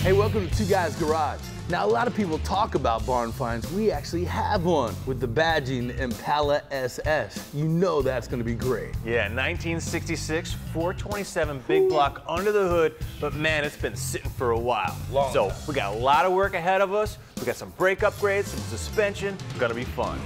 Hey, welcome to Two Guys Garage. Now, a lot of people talk about barn finds. We actually have one with the badging Impala SS. You know that's gonna be great. Yeah, 1966, 427 big block under the hood, but man, it's been sitting for a while. So we got a lot of work ahead of us. We got some brake upgrades, some suspension. Gonna be fun.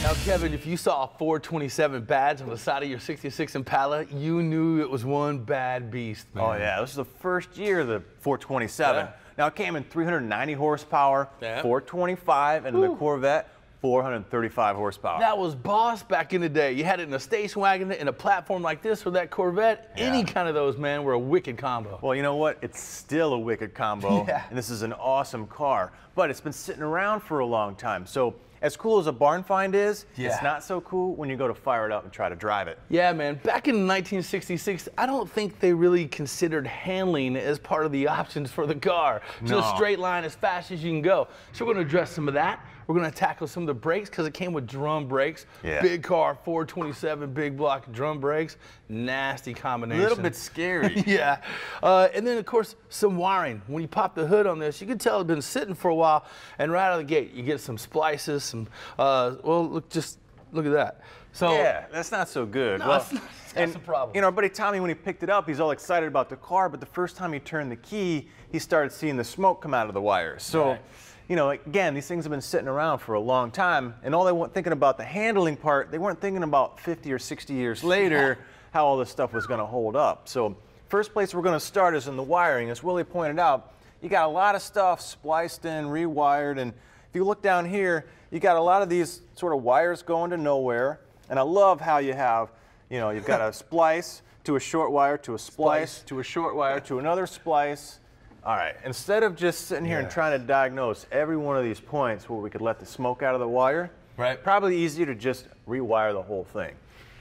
Now, Kevin, if you saw a 427 badge on the side of your 66 Impala, you knew it was one bad beast, man. Oh yeah, this is the first year of the 427. Yeah. Now it came in 390 horsepower, Yeah. 425, and the Corvette, 435 horsepower. That was boss back in the day. You had it in a station wagon, in a platform like this, or that Corvette. Yeah. Any kind of those, man, were a wicked combo. Well, you know what? It's still a wicked combo, Yeah. and this is an awesome car, but it's been sitting around for a long time. So as cool as a barn find is, Yeah. it's not so cool when you go to fire it up and try to drive it. Yeah, man. Back in 1966, I don't think they really considered handling as part of the options for the car. No. Just straight line as fast as you can go. So we're going to address some of that. We're going to tackle some of the brakes because it came with drum brakes. Yeah. Big car, 427, big block drum brakes. Nasty A combination. little bit scary. Yeah. And then, of course, some wiring. When you pop the hood on this, you can tell it's been sitting for a while. And right out of the gate, you get some splices, some, well, look at that. So, Yeah, that's not so good. No, Well, that's a problem. You know, our buddy Tommy, when he picked it up, he's all excited about the car, but the first time he turned the key, he started seeing the smoke come out of the wires. So, Right. you know, again, these things have been sitting around for a long time, and all they weren't thinking about the handling part, they weren't thinking about 50 or 60 years later how all this stuff was going to hold up. So, first place we're going to start is in the wiring. As Willie pointed out, you got a lot of stuff spliced in, rewired, and if you look down here, you got a lot of these sort of wires going to nowhere. And I love how you have, you know, you've got a splice to a short wire to a splice to a short wire to another splice. All right, instead of just sitting here and trying to diagnose every one of these points where we could let the smoke out of the wire, Right. probably easier to just rewire the whole thing.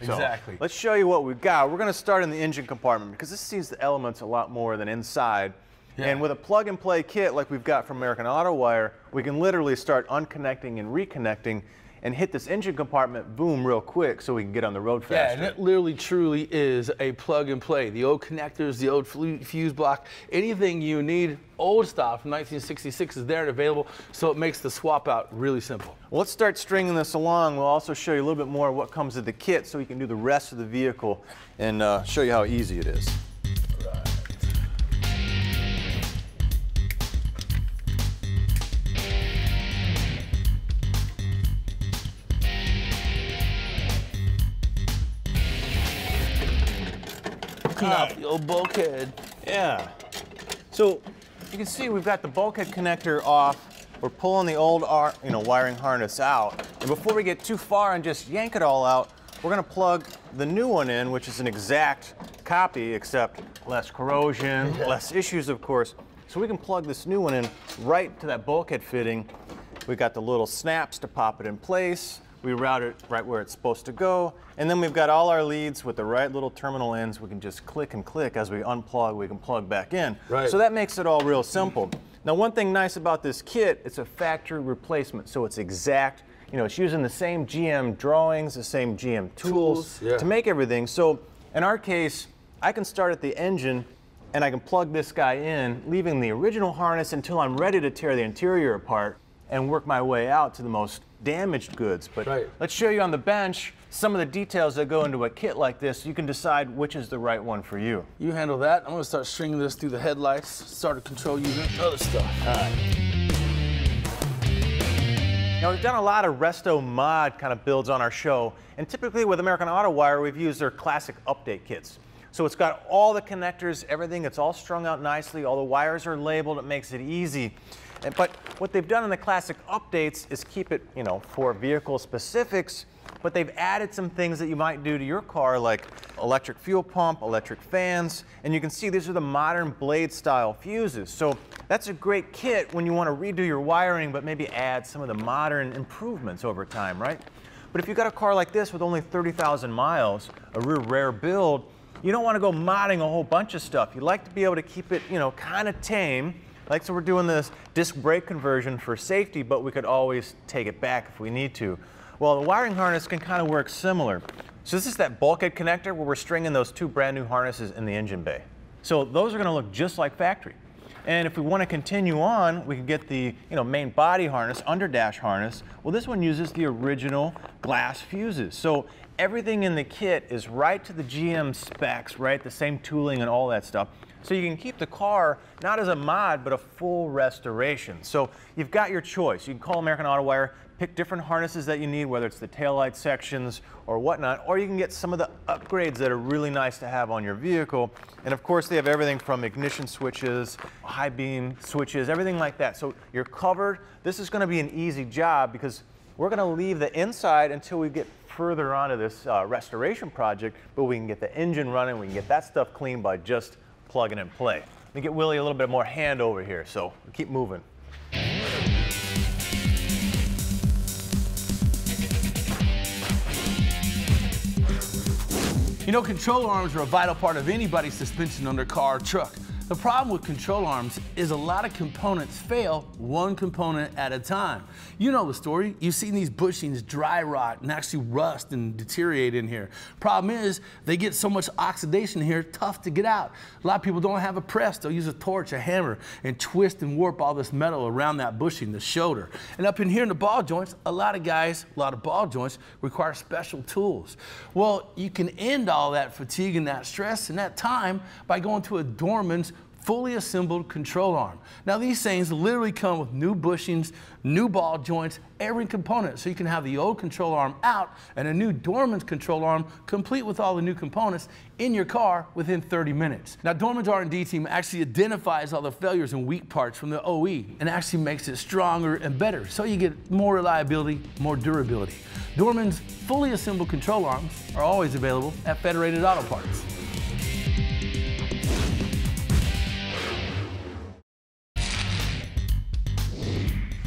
So, Exactly. let's show you what we've got. We're going to start in the engine compartment because this sees the elements a lot more than inside. Yeah. And with a plug-and-play kit like we've got from American Auto Wire, we can literally start unconnecting and reconnecting and hit this engine compartment, boom, real quick so we can get on the road yeah, faster. and it literally truly is a plug and play. The old connectors, the old fuse block, anything you need, old style from 1966 is there and available, so it makes the swap out really simple. Well, let's start stringing this along. We'll also show you a little bit more of what comes with the kit so you can do the rest of the vehicle and show you how easy it is. The old bulkhead. Yeah. So you can see we've got the bulkhead connector off. We're pulling the old wiring harness out. And before we get too far and just yank it all out, we're going to plug the new one in, which is an exact copy, except less corrosion, less issues, of course. So we can plug this new one in right to that bulkhead fitting. We got the little snaps to pop it in place. We route it right where it's supposed to go. And then we've got all our leads with the right little terminal ends. We can just click and click. As we unplug, we can plug back in. Right. So that makes it all real simple. Now, one thing nice about this kit, it's a factory replacement. So it's exact. You know, it's using the same GM drawings, the same GM tools to make everything. So in our case, I can start at the engine and I can plug this guy in, leaving the original harness until I'm ready to tear the interior apart and work my way out to the most damaged goods. But let's show you on the bench some of the details that go into a kit like this. You can decide which is the right one for you. You handle that. I'm going to start stringing this through the headlights, starter control unit, other stuff. All right. Now, we've done a lot of resto mod kind of builds on our show, and typically with American Auto Wire, we've used their classic update kits. So it's got all the connectors, everything, it's all strung out nicely, all the wires are labeled, it makes it easy. But what they've done in the classic updates is keep it, you know, for vehicle specifics, but they've added some things that you might do to your car, like electric fuel pump, electric fans, and you can see these are the modern blade style fuses. So that's a great kit when you want to redo your wiring, but maybe add some of the modern improvements over time, right? But if you've got a car like this with only 30,000 miles, a real rare build, you don't want to go modding a whole bunch of stuff. You like to be able to keep it, you know, kind of tame, Like, so we're doing this disc brake conversion for safety, but we could always take it back if we need to. Well, the wiring harness can kind of work similar. So this is that bulkhead connector where we're stringing those two brand new harnesses in the engine bay. So those are going to look just like factory. And if we want to continue on, we can get the main body harness, under dash harness. Well, this one uses the original glass fuses. So everything in the kit is right to the GM specs, right? The same tooling and all that stuff. So you can keep the car not as a mod, but a full restoration. So you've got your choice. You can call American Auto Wire, pick different harnesses that you need, whether it's the taillight sections or whatnot, or you can get some of the upgrades that are really nice to have on your vehicle. And of course, they have everything from ignition switches, high beam switches, everything like that. So you're covered. This is going to be an easy job because we're going to leave the inside until we get further onto this restoration project, but we can get the engine running, we can get that stuff clean by just plug and play. Let me get Willie a little bit more hand over here, so we'll keep moving. You know, control arms are a vital part of anybody's suspension on their car or truck. The problem with control arms is a lot of components fail one component at a time. You know the story. You've seen these bushings dry rot and actually rust and deteriorate in here. Problem is, they get so much oxidation here, tough to get out. A lot of people don't have a press. They'll use a torch, a hammer, and twist and warp all this metal around that bushing, the shoulder. And up in here in the ball joints, a lot of ball joints require special tools. Well, you can end all that fatigue and that stress and that time by going to a Dorman's fully assembled control arm. Now these things literally come with new bushings, new ball joints, every component, so you can have the old control arm out and a new Dorman's control arm complete with all the new components in your car within 30 minutes. Now Dorman's R&D team actually identifies all the failures and weak parts from the OE and actually makes it stronger and better, so you get more reliability, more durability. Dorman's fully assembled control arms are always available at Federated Auto Parts.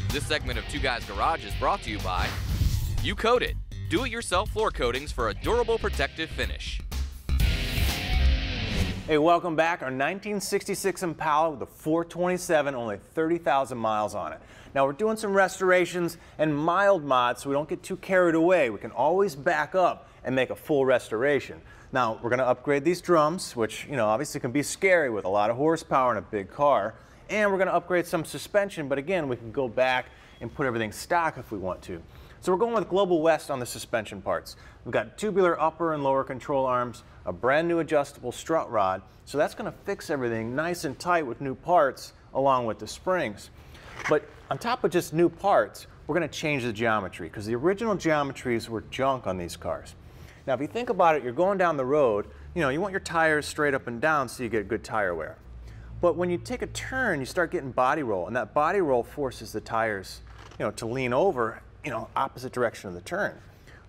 This segment of Two Guys Garage is brought to you by You Coat It, do-it-yourself floor coatings for a durable protective finish. Hey, welcome back. Our 1966 Impala with a 427, only 30,000 miles on it. Now we're doing some restorations and mild mods so we don't get too carried away. We can always back up and make a full restoration. Now we're going to upgrade these drums, which obviously can be scary with a lot of horsepower in a big car. And we're going to upgrade some suspension, but again, we can go back and put everything stock if we want to. So we're going with Global West on the suspension parts. We've got tubular upper and lower control arms, a brand new adjustable strut rod, so that's going to fix everything nice and tight with new parts along with the springs. But on top of just new parts, we're going to change the geometry because the original geometries were junk on these cars. Now if you think about it, you're going down the road, you want your tires straight up and down so you get good tire wear. But when you take a turn, you start getting body roll, and that body roll forces the tires, to lean over, opposite direction of the turn.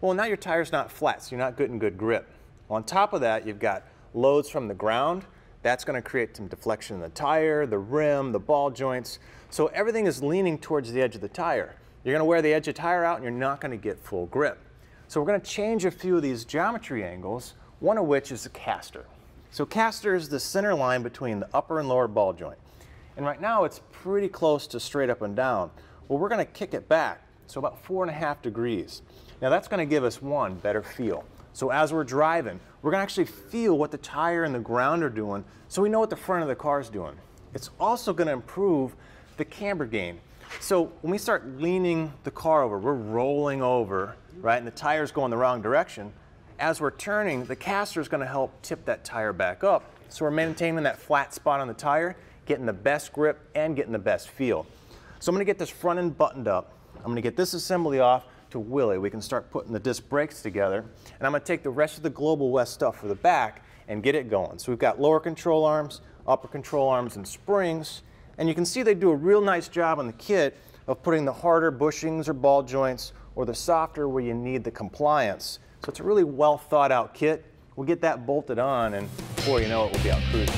Well, now your tire's not flat, so you're not getting good grip. On top of that, you've got loads from the ground. That's going to create some deflection in the tire, the rim, the ball joints. So everything is leaning towards the edge of the tire. You're going to wear the edge of the tire out, and you're not going to get full grip. So we're going to change a few of these geometry angles, one of which is the caster. So caster is the center line between the upper and lower ball joint. And right now it's pretty close to straight up and down. Well, we're going to kick it back, so about 4.5 degrees. Now that's going to give us one better feel. So as we're driving, we're going to actually feel what the tire and the ground are doing, so we know what the front of the car is doing. It's also going to improve the camber gain. So when we start leaning the car over, we're rolling over, right, and the tire's going the wrong direction. As we're turning, the caster is going to help tip that tire back up. So we're maintaining that flat spot on the tire, getting the best grip and getting the best feel. So I'm going to get this front end buttoned up. I'm going to get this assembly off to Willie. We can start putting the disc brakes together. And I'm going to take the rest of the Global West stuff for the back and get it going. So we've got lower control arms, upper control arms, and springs. And you can see they do a real nice job on the kit of putting the harder bushings or ball joints or the softer where you need the compliance. So it's a really well thought out kit. We'll get that bolted on and before you know it, we'll be out cruising.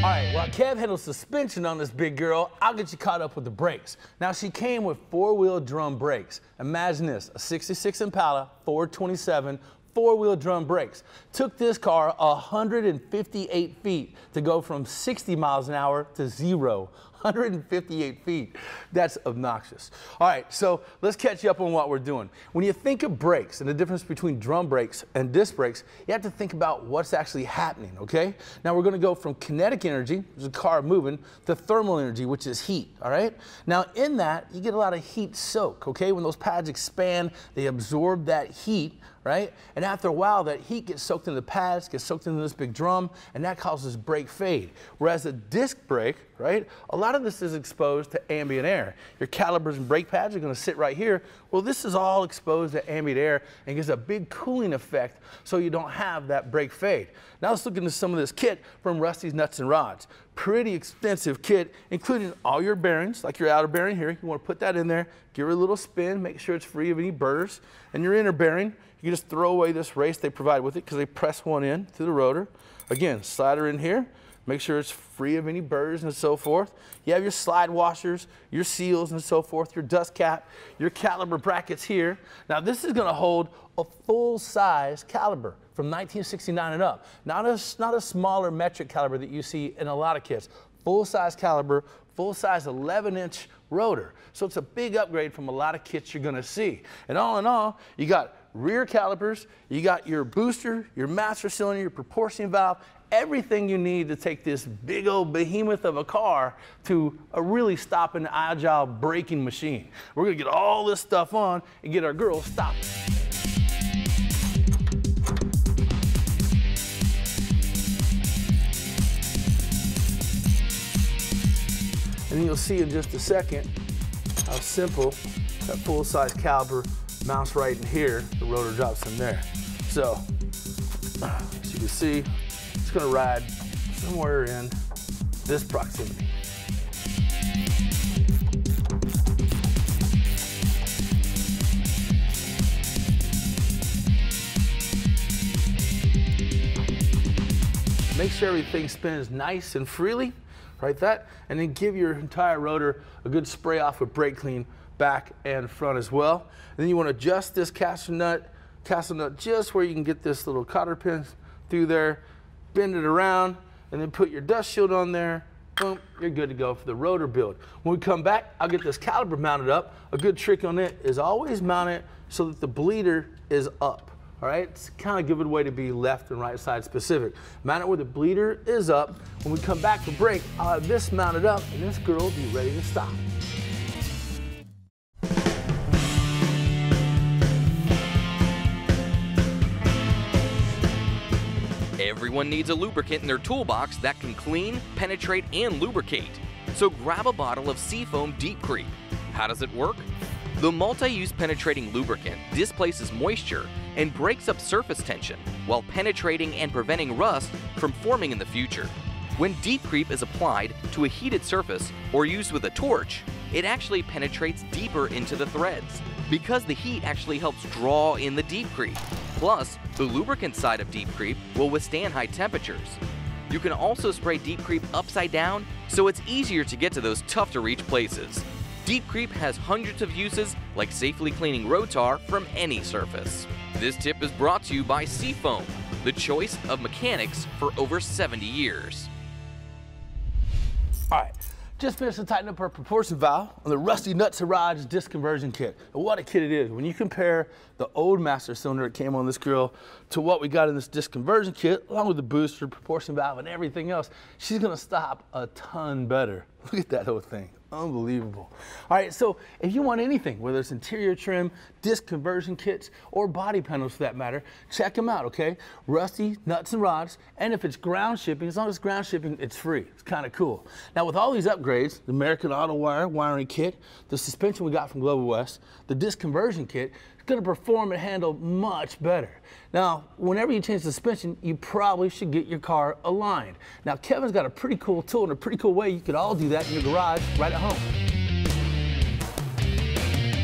All right, while Kev handles suspension on this big girl, I'll get you caught up with the brakes. Now she came with 4-wheel drum brakes. Imagine this, a 66 Impala, 427, four-wheel drum brakes. Took this car 158 feet to go from 60 miles an hour to 0. 158 feet. That's obnoxious. All right, so let's catch you up on what we're doing. When you think of brakes and the difference between drum brakes and disc brakes, you have to think about what's actually happening, okay? Now we're gonna go from kinetic energy, which is a car moving, to thermal energy, which is heat, all right? Now in that, you get a lot of heat soak, okay? When those pads expand, they absorb that heat, right? And after a while, that heat gets soaked into the pads, gets soaked into this big drum, and that causes brake fade. Whereas a disc brake, right, a lot of this is exposed to ambient air. Your calipers and brake pads are gonna sit right here. Well, this is all exposed to ambient air and gives a big cooling effect so you don't have that brake fade. Now let's look into some of this kit from Rusty's Nuts and Rods. Pretty extensive kit, including all your bearings, like your outer bearing here. You wanna put that in there, give it a little spin, make sure it's free of any burrs. And your inner bearing, you can just throw away this race they provide with it because they press one in to the rotor. Again, slider in here, make sure it's free of any burrs and so forth. You have your slide washers, your seals and so forth, your dust cap, your caliper brackets here. Now this is gonna hold a full-size caliper from 1969 and up. Not a smaller metric caliper that you see in a lot of kits. Full-size caliper, full-size 11-inch rotor. So it's a big upgrade from a lot of kits you're gonna see. And all in all, you got rear calipers, you got your booster, your master cylinder, your proportioning valve, everything you need to take this big old behemoth of a car to a really stopping, agile braking machine. We're gonna get all this stuff on and get our girls stopping. And then you'll see in just a second how simple that full-size caliper mounts right in here. The rotor drops in there. So, as you can see, it's gonna ride somewhere in this proximity. Make sure everything spins nice and freely, right that, and then give your entire rotor a good spray off with brake clean back and front as well. And then you want to adjust this castle nut just where you can get this little cotter pin through there, bend it around, and then put your dust shield on there. Boom, you're good to go for the rotor build. When we come back, I'll get this caliper mounted up. A good trick on it is always mount it so that the bleeder is up. All right, it's kind of give it a way to be left and right side specific. Mount it where the bleeder is up. When we come back for brake, I'll have this mounted up and this girl will be ready to stop. Everyone needs a lubricant in their toolbox that can clean, penetrate, and lubricate. So grab a bottle of Seafoam Deep Creep. How does it work? The multi-use penetrating lubricant displaces moisture and breaks up surface tension while penetrating and preventing rust from forming in the future. When Deep Creep is applied to a heated surface or used with a torch, it actually penetrates deeper into the threads because the heat actually helps draw in the Deep Creep. Plus, the lubricant side of Deep Creep will withstand high temperatures. You can also spray Deep Creep upside down so it's easier to get to those tough-to-reach places. Deep Creep has hundreds of uses, like safely cleaning road tar from any surface. This tip is brought to you by Seafoam, the choice of mechanics for over 70 years. All right, just finished to tighten up our proportion valve on the Rusty Nuts and Rods disc conversion kit. And what a kit it is. When you compare the old master cylinder that came on this grill to what we got in this disc conversion kit, along with the booster, proportion valve, and everything else, she's gonna stop a ton better. Look at that whole thing. Unbelievable. All right, so if you want anything, whether it's interior trim, disc conversion kits, or body panels for that matter, check them out, okay? Rusty Nuts and Rods, and if it's ground shipping, as long as it's ground shipping, it's free. It's kind of cool. Now with all these upgrades, the American Auto Wire wiring kit, the suspension we got from Global West, the disc conversion kit, it's gonna perform and handle much better. Now, whenever you change the suspension, you probably should get your car aligned. Now, Kevin's got a pretty cool tool and a pretty cool way you could all do that in your garage right at home.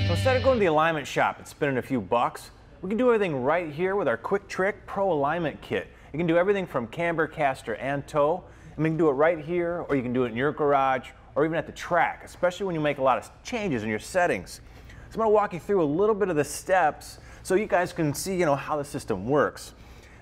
So instead of going to the alignment shop and spending a few bucks, we can do everything right here with our Quick Trick Pro Alignment Kit. You can do everything from camber, caster, and toe. And we can do it right here, or you can do it in your garage, or even at the track, especially when you make a lot of changes in your settings. So I'm going to walk you through a little bit of the steps so you guys can see, how the system works.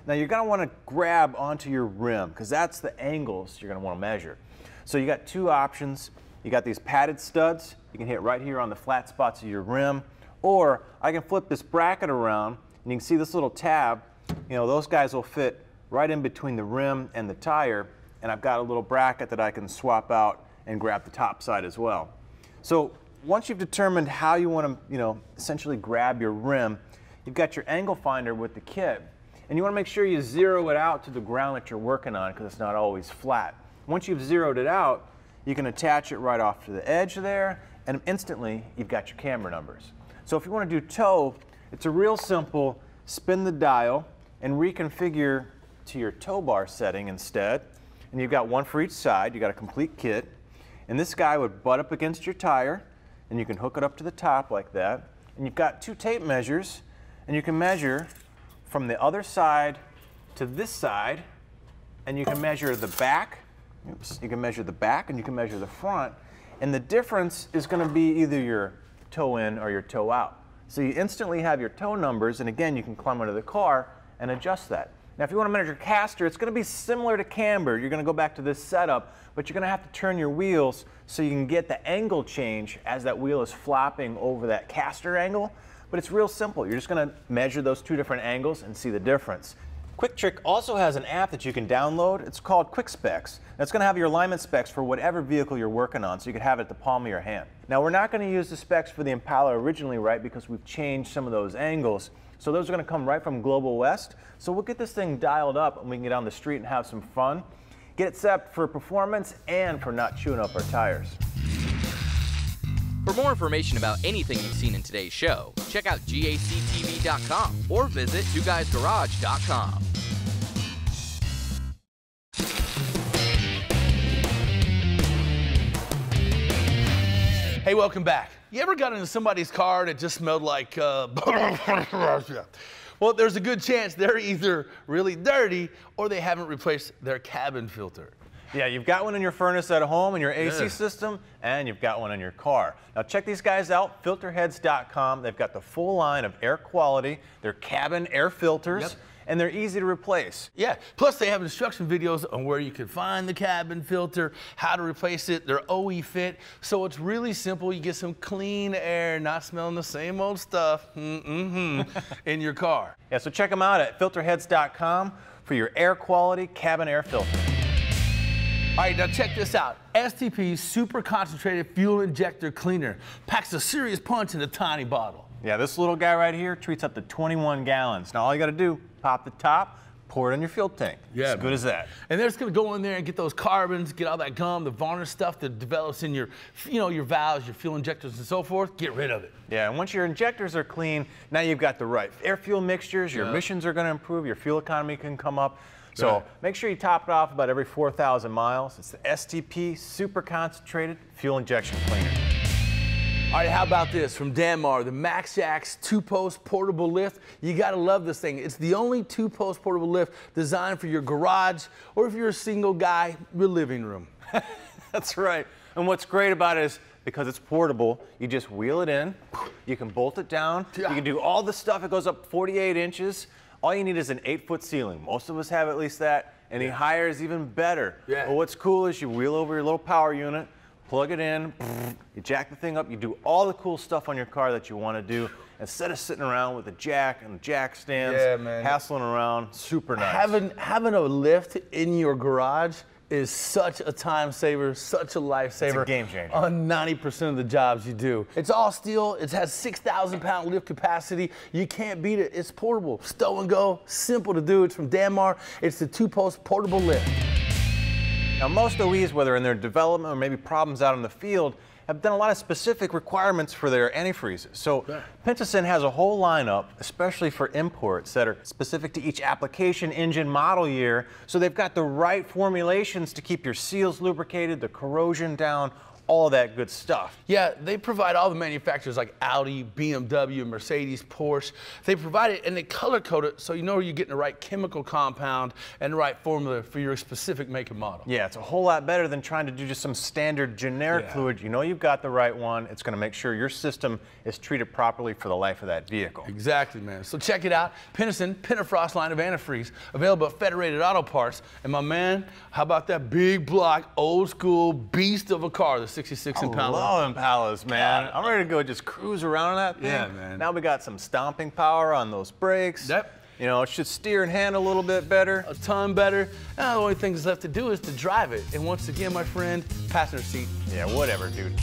Now you're going to want to grab onto your rim because that's the angles you're going to want to measure. So you got two options. You got these padded studs. You can hit right here on the flat spots of your rim, or I can flip this bracket around and you can see this little tab. Those guys will fit right in between the rim and the tire, and I've got a little bracket that I can swap out and grab the top side as well. So once you've determined how you want to, essentially grab your rim, you've got your angle finder with the kit, and you want to make sure you zero it out to the ground that you're working on because it's not always flat. Once you've zeroed it out, you can attach it right off to the edge there, and instantly you've got your camera numbers. So if you want to do tow, it's a real simple spin the dial and reconfigure to your tow bar setting instead. And you've got one for each side. You've got a complete kit. And this guy would butt up against your tire, and you can hook it up to the top like that. And you've got two tape measures, and you can measure from the other side to this side, and you can measure the back. Oops. You can measure the back and you can measure the front, and the difference is going to be either your toe in or your toe out. So you instantly have your toe numbers, and again you can climb under the car and adjust that. Now if you want to measure caster, it's going to be similar to camber. You're going to go back to this setup, but you're going to have to turn your wheels so you can get the angle change as that wheel is flopping over that caster angle. But it's real simple. You're just going to measure those two different angles and see the difference. Quick Trick also has an app that you can download. It's called Quick Specs. And it's going to have your alignment specs for whatever vehicle you're working on, so you can have it at the palm of your hand. Now we're not going to use the specs for the Impala originally, right, because we've changed some of those angles. So those are going to come right from Global West. So we'll get this thing dialed up and we can get on the street and have some fun. Get it set for performance and for not chewing up our tires. For more information about anything you've seen in today's show, check out gactv.com or visit TwoGuysGarage.com. Hey, welcome back. You ever got into somebody's car that just smelled like, well, there's a good chance they're either really dirty or they haven't replaced their cabin filter. Yeah, you've got one in your furnace at home, in your AC system, and you've got one in your car. Now check these guys out, filterheads.com. They've got the full line of air quality, their cabin air filters, and they're easy to replace. Yeah, plus they have instruction videos on where you can find the cabin filter, how to replace it, they're OE fit, so it's really simple. You get some clean air, not smelling the same old stuff in your car. Yeah, so check them out at filterheads.com for your air quality cabin air filter. All right, now check this out. STP Super Concentrated Fuel Injector Cleaner packs a serious punch in a tiny bottle. Yeah, this little guy right here treats up to 21 gallons. Now all you got to do, pop the top, pour it in your fuel tank. Yeah, as good as that. And they're just gonna go in there and get those carbons, get all that gum, the varnish stuff that develops in your, your valves, your fuel injectors and so forth, get rid of it. Yeah, and once your injectors are clean, now you've got the right air-fuel mixtures, your emissions are gonna improve, your fuel economy can come up. So make sure you top it off about every 4,000 miles. It's the STP Super Concentrated Fuel Injection Cleaner. All right, how about this from Danmar, the MaxJax 2-post portable lift. You gotta love this thing. It's the only 2-post portable lift designed for your garage, or if you're a single guy, your living room. That's right. And what's great about it is because it's portable, you just wheel it in, you can bolt it down, you can do all the stuff. It goes up 48 inches. All you need is an 8-foot ceiling. Most of us have at least that. Any higher is even better. Yeah. But what's cool is you wheel over your little power unit, plug it in, you jack the thing up, you do all the cool stuff on your car that you want to do instead of sitting around with a jack and jack stands, hassling around. Super nice. Having a lift in your garage is such a time saver, such a lifesaver. It's a game changer. On 90% of the jobs you do. It's all steel, it has 6,000 pound lift capacity. You can't beat it, it's portable. Stow and go, simple to do. It's from Danmar. It's the 2-post portable lift. Now most OEs, whether in their development or maybe problems out in the field, have done a lot of specific requirements for their antifreezes. So Pentacin has a whole lineup, especially for imports, that are specific to each application, engine, model year. So they've got the right formulations to keep your seals lubricated, the corrosion down, all that good stuff. Yeah, they provide all the manufacturers like Audi, BMW, Mercedes, Porsche. They provide it and they color code it so you know you're getting the right chemical compound and the right formula for your specific make and model. Yeah, it's a whole lot better than trying to do just some standard generic fluid. You know you've got the right one. It's going to make sure your system is treated properly for the life of that vehicle. Exactly, man. So check it out. Pennison Pentafrost line of antifreeze, available at Federated Auto Parts. And my man, how about that big block, old school beast of a car, the 66 Impala? I love Impalas, man. I'm ready to go just cruise around on that thing. Yeah, man. Now we got some stomping power on those brakes. Yep. You know, it should steer and handle a little bit better. A ton better. Now the only thing that's left to do is to drive it. And once again, my friend, passenger seat. Yeah, whatever, dude.